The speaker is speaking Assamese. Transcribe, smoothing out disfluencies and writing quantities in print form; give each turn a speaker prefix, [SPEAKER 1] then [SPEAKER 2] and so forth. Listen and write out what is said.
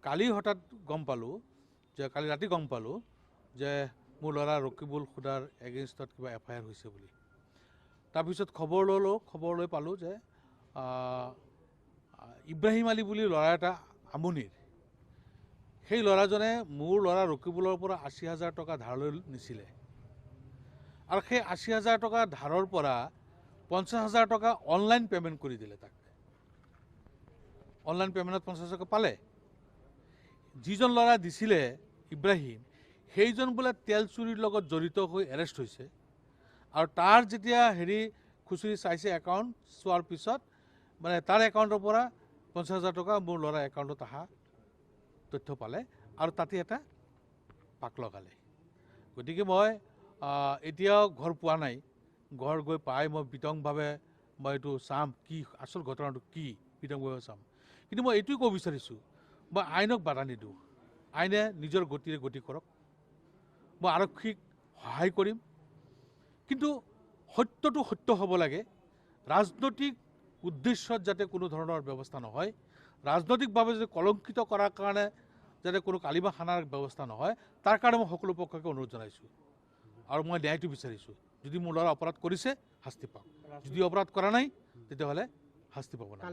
[SPEAKER 1] কালি হঠাৎ গম পালোঁ যে কালি ৰাতি গম পালোঁ যে মোৰ ল'ৰা ৰকিবুল খুদাৰ এগেইনষ্টত কিবা FIR হৈছে বুলি। তাৰপিছত খবৰ লৈ পালোঁ যে ইব্ৰাহিম আলী বুলি ল'ৰা এটা আমনিৰ, সেই ল'ৰাজনে মোৰ ল'ৰা ৰকিবুলৰ পৰা ৮০,০০০ টকা ধাৰলৈ নিছিলে আৰু সেই ৮০,০০০ টকা ধাৰৰ পৰা ৫০,০০০ টকা অনলাইন পে'মেণ্ট কৰি দিলে তাক। অনলাইন পে'মেণ্টত ৫০,০০০ টকা পালে। যিজন ল'ৰা দিছিলে ইব্ৰাহিম, সেইজন বোলে তেল চুৰিৰ লগত জড়িত হৈ এৰেষ্ট হৈছে আৰু তাৰ যেতিয়া খুচুৰি চাইছে একাউণ্ট চোৱাৰ পিছত মানে তাৰ একাউণ্টৰ পৰা ৫০,০০০ টকা মোৰ ল'ৰাৰ একাউণ্টত অহা তথ্য পালে আৰু তাতে এটা পাক লগালে। গতিকে মই এতিয়াও ঘৰ পোৱা নাই। ঘৰ গৈ পাই মই বিতংভাৱে মই এইটো চাম, কি আচল ঘটনাটো কি বিতংভাৱে চাম। কিন্তু মই এইটোৱে ক'ব বিচাৰিছোঁ, মই আইনক বাধা নিদিওঁ, আইনে নিজৰ গতিৰে গতি কৰক। মই আৰক্ষীক সহায় কৰিম, কিন্তু সত্যটো সত্য হ'ব লাগে। ৰাজনৈতিক উদ্দেশ্যত যাতে কোনো ধৰণৰ ব্যৱস্থা নহয়, ৰাজনৈতিকভাৱে যদি কলংকিত কৰাৰ কাৰণে যাতে কোনো কালিমা খানাৰ ব্যৱস্থা নহয়, তাৰ কাৰণে মই সকলো পক্ষকে অনুৰোধ জনাইছোঁ আৰু মই ন্যায়টো বিচাৰিছোঁ। যদি মোৰ ল'ৰা অপৰাধ কৰিছে শাস্তি পাওক, যদি অপৰাধ কৰা নাই তেতিয়াহ'লে শাস্তি পাব নাই।